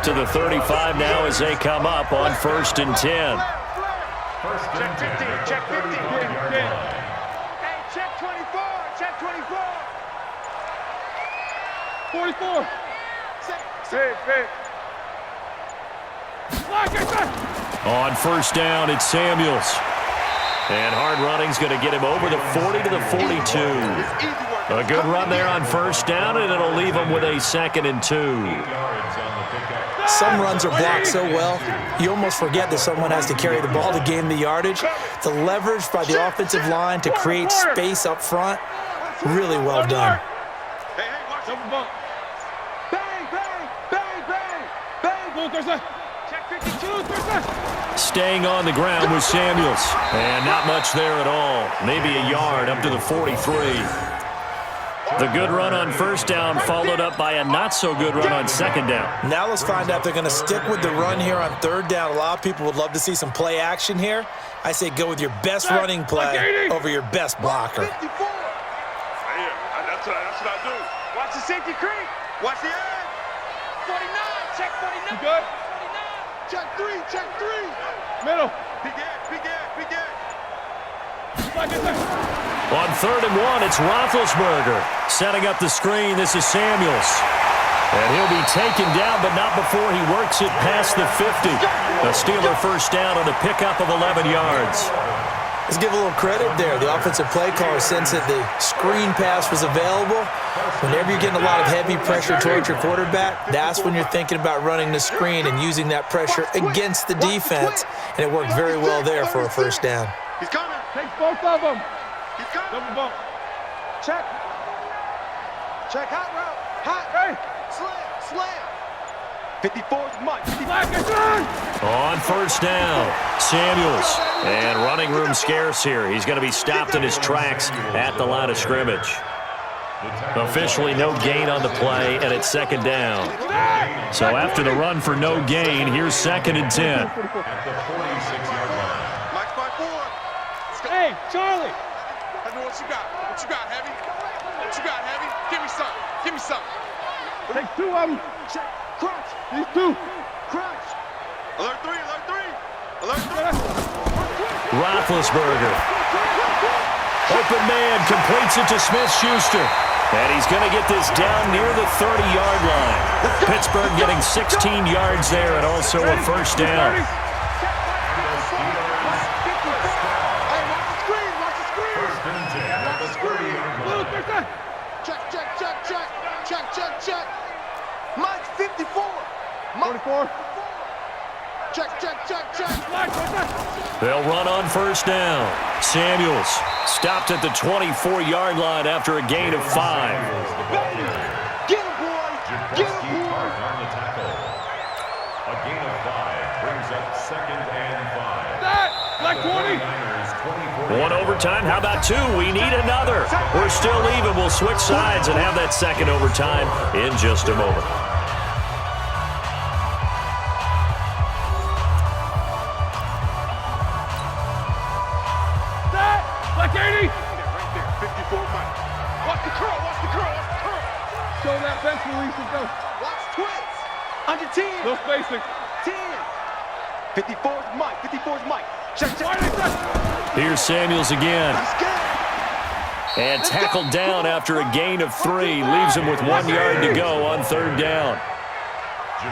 up to the 35 now as they come up on 1st and 10. Check 50, check 50. Hey, check 24, check 24. 44. Big. On 1st down, it's Samuels. And hard running's going to get him over the 40 to the 42. A good run there on 1st down, and it'll leave him with a 2nd and 2. Some runs are blocked so well, you almost forget that someone has to carry the ball to gain the yardage. The leverage by the offensive line to create space up front, really well done. Hey, watch double bump. Bang, bang, bang, bang, bang. Check 52, Staying on the ground with Samuels. And not much there at all. Maybe a yard up to the 43. The good run on 1st down followed up by a not-so-good run on 2nd down. Now let's find out if they're going to stick with the run here on 3rd down. A lot of people would love to see some play action here. I say go with your best running play over your best blocker. 54. That's what I do. Watch the safety creep. Watch the end. 49. Check 49. You good? 49. Check 3. Check 3. Middle. Big end. On 3rd and 1, it's Roethlisberger. Setting up the screen, this is Samuels. And he'll be taken down, but not before he works it past the 50. A Steeler 1st down on a pickup of 11 yards. Let's give a little credit there. The offensive play caller sensed that the screen pass was available. Whenever you're getting a lot of heavy pressure towards your quarterback, that's when you're thinking about running the screen and using that pressure against the defense. And it worked very well there for a 1st down. He's coming. Take both of them. He's coming. Double bump. Check. Check hot route. Hot. Hey. Slam. 54's Mike. On 1st down, Samuels. And running room scarce here. He's going to be stopped in his tracks at the line of scrimmage. Officially no gain on the play, and it's 2nd down. So after the run for no gain, here's 2nd and 10. Hey, Charlie. I know what you got. What you got, Heavy? What you got, Heavy? Give me some. Take 2 of them. Check. Crunch. These 2. Crunch. Alert 3. Roethlisberger. Open man completes it to Smith-Schuster. And he's going to get this down near the 30-yard line. Pittsburgh getting 16 yards there and also a 1st down. Check. Mike 54. 44. Check. They'll run on 1st down. Samuels stopped at the 24-yard line after a gain of 5. Get him, boy. On the tackle. A gain of 5 brings up 2nd and 5. Black 20. One overtime. How about 2? We need another. We're still even. We'll switch sides and have that 2nd overtime in just a moment. Black 80. Right there. 54 Mike. Watch the curl. Show that bench release and go. Watch twist. Under 10. No spacing. 10. 54's Mike. Check. Here's Samuels again. And tackled down after a gain of 3. Leaves him with 1 yard to go on 3rd down.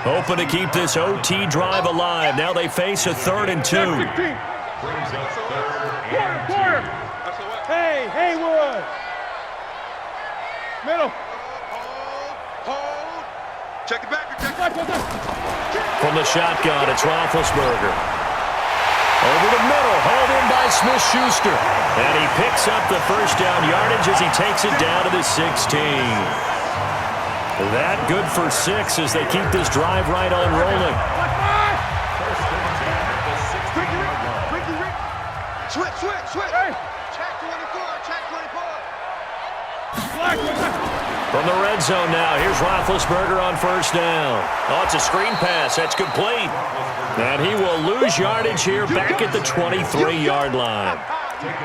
Hoping to keep this OT drive alive. Now they face a 3rd and 2. Quarter. Hey, Haywood. Middle. Hold. Check it back. From the shotgun, it's Roethlisberger. Over the middle, hauled in by Smith-Schuster. And he picks up the 1st down yardage as he takes it down to the 16. That good for 6 as they keep this drive right on rolling. Switch. Hey. Check 24. From the red zone now, here's Roethlisberger on 1st down. Oh, it's a screen pass. That's complete. And he will lose yardage here back at the 23-yard line.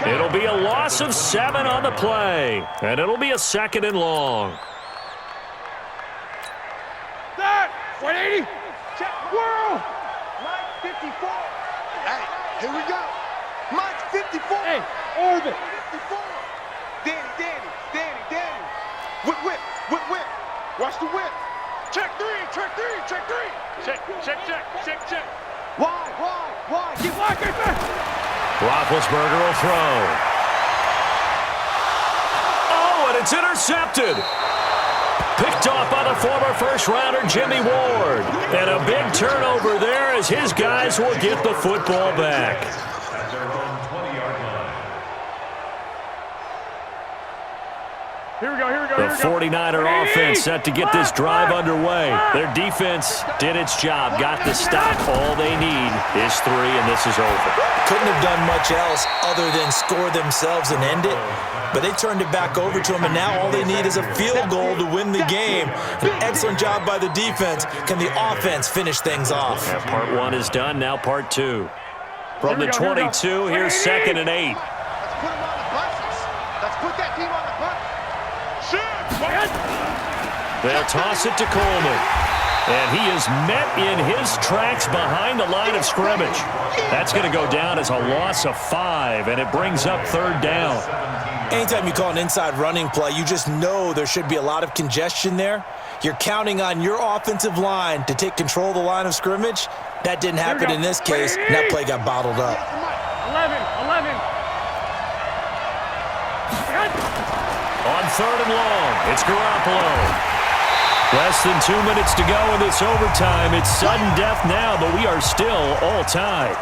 It'll be a loss of 7 on the play. And it'll be a 2nd and long. 180. check. World. Mike 54. Hey, here we go. Mike 54. Hey, orbit. 54. Danny. Whip. Watch the whip. Check three. Check. Why? Get wide, get back. Roethlisberger will throw. Oh, and it's intercepted. Picked off by the former first-rounder Jimmy Ward. And a big turnover there as his guys will get the football back. At their own 20-yard line. Here we go. The 49er offense set to get this drive underway. Their defense did its job, got the stop. All they need is 3, and this is over. Couldn't have done much else other than score themselves and end it. But they turned it back over to them, and now all they need is a field goal to win the game. An excellent job by the defense. Can the offense finish things off? Yeah, part 1 is done, now part 2. From the 22, here's 2nd and 8. Let's put them on the buses. Let's put that team on the bus. They'll toss it to Coleman. And he is met in his tracks behind the line of scrimmage. That's going to go down as a loss of 5, and it brings up 3rd down. Anytime you call an inside running play, you just know there should be a lot of congestion there. You're counting on your offensive line to take control of the line of scrimmage. That didn't happen in this case, and that play got bottled up. 11. On 3rd and long, it's Garoppolo. Less than 2 minutes to go in this overtime. It's sudden death now, but we are still all tied.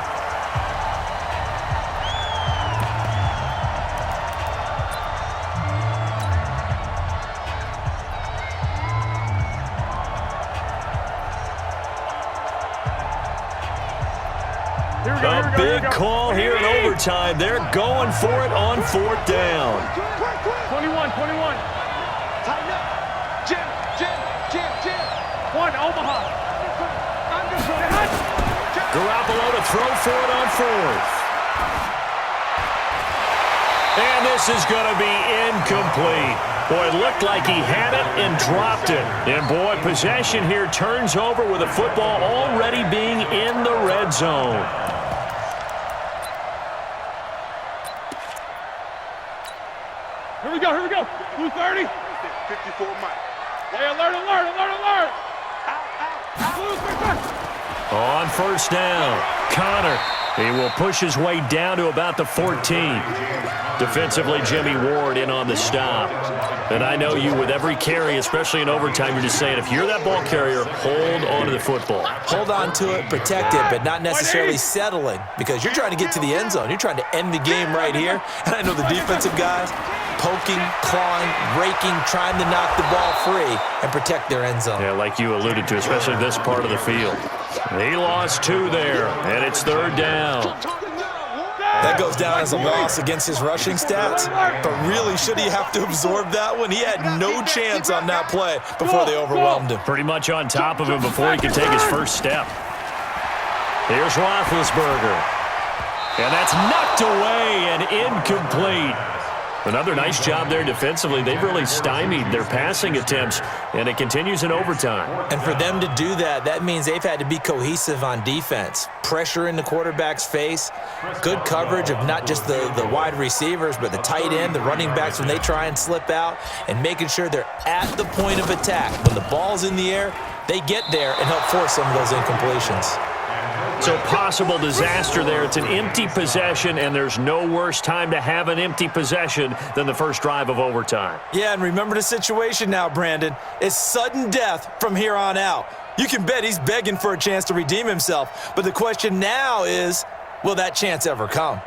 A big call here in overtime. They're going for it on 4th down. 21. Tighten up. Jim. One, Omaha. Garoppolo to throw for it on 4th. And this is going to be incomplete. Boy, it looked like he had it and dropped it. And boy, possession here turns over with the football already being in the red zone. Here we go. 230. 54 Mike. Hey, alert. On 1st down, Connor. He will push his way down to about the 14. Defensively, Jimmy Ward in on the stop. And I know you, with every carry, especially in overtime, you're just saying, if you're that ball carrier, hold on to the football. Hold on to it, protect it, but not necessarily settling, because you're trying to get to the end zone. You're trying to end the game right here. And I know the defensive guys poking, clawing, raking, trying to knock the ball free and protect their end zone. Yeah, like you alluded to, especially this part of the field. He lost 2 there, and it's 3rd down. That goes down as a loss against his rushing stats, but really, should he have to absorb that one? He had no chance on that play before they overwhelmed him. Pretty much on top of him before he could take his first step. Here's Roethlisberger. And that's knocked away and incomplete. Another nice job there defensively. They've really stymied their passing attempts, and it continues in overtime. And for them to do that, that means they've had to be cohesive on defense. Pressure in the quarterback's face, good coverage of not just the wide receivers, but the tight end, the running backs when they try and slip out, and making sure they're at the point of attack. When the ball's in the air, they get there and help force some of those incompletions. So possible disaster there. It's an empty possession, and there's no worse time to have an empty possession than the first drive of overtime. Yeah, and remember the situation now, Brandon. It's sudden death from here on out. You can bet he's begging for a chance to redeem himself. But the question now is, will that chance ever come?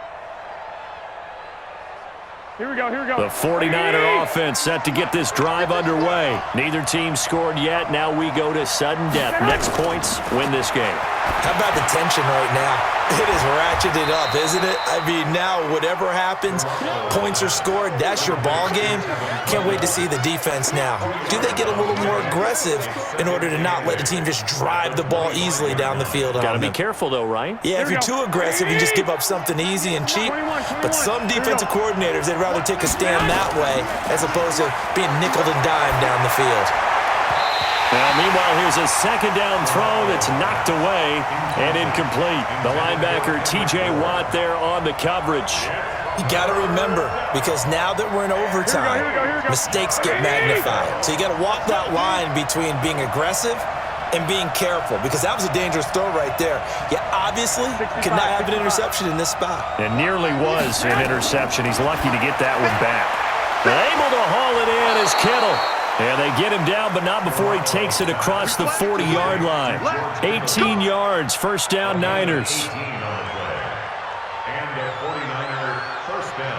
Here we go. The 49er offense set to get this drive underway. Neither team scored yet. Now we go to sudden death. Next points win this game. How about the tension right now? It is ratcheted up, isn't it? I mean, now whatever happens, points are scored, that's your ball game. Can't wait to see the defense now. Do they get a little more aggressive in order to not let the team just drive the ball easily down the field? Got to be careful, though, right? Yeah, if you're too aggressive, you just give up something easy and cheap. But some defensive coordinators, they'd rather take a stand that way as opposed to being nickel and dime down the field. Now, meanwhile, here's a second down throw that's knocked away and incomplete. The linebacker, T.J. Watt, there on the coverage. You got to remember, because now that we're in overtime, mistakes get magnified. So you got to walk that line between being aggressive and being careful, because that was a dangerous throw right there. You obviously could not have an interception in this spot. And nearly was an interception. He's lucky to get that one back. Able to haul it in is Kittle. And they get him down, but not before he takes it across the 40-yard line. 18 yards, first down, Niners. And a 49er first down.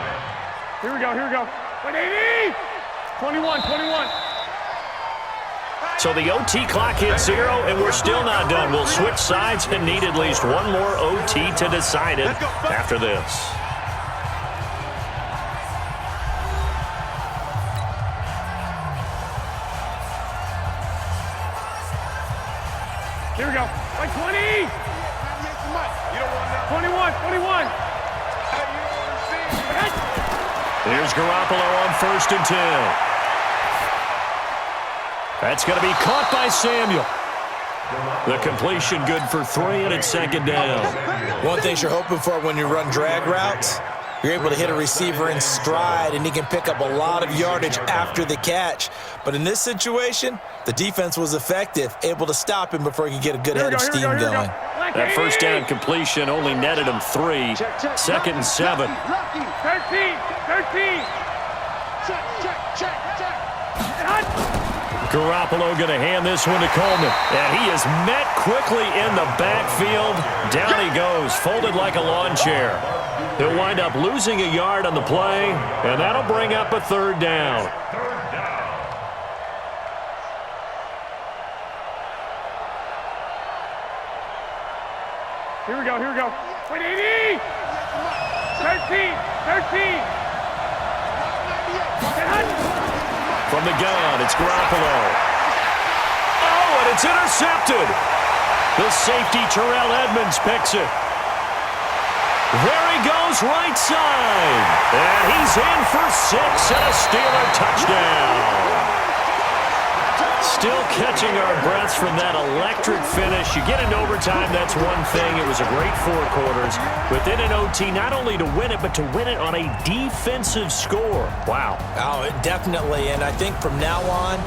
Here we go. 180! 21. So the OT clock hits 0, and we're still not done. We'll switch sides and need at least one more OT to decide it after this. Here we go. Like 20! 21! Here's Garoppolo on 1st and 10. That's going to be caught by Samuel. The completion good for 3, and it's second down. One thing you're hoping for when you run drag routes, you're able to hit a receiver in stride, and he can pick up a lot of yardage after the catch. But in this situation, the defense was effective, able to stop him before he could get a good head of steam going. That first down completion only netted him 3. Second and 7. 13! Garoppolo going to hand this one to Coleman. And he is met quickly in the backfield. Down he goes, folded like a lawn chair. He'll wind up losing a yard on the play, and that'll bring up a third down. Here we go. 180! 13! From the gun, it's Garoppolo. Oh, and it's intercepted. The safety, Terrell Edmonds, picks it. There he goes, right side. And he's in for 6 and a Steeler touchdown. Still catching our breaths from that electric finish. You get into overtime, that's one thing. It was a great 4 quarters. Within an OT, not only to win it, but to win it on a defensive score. Wow. Oh, definitely. And I think from now on,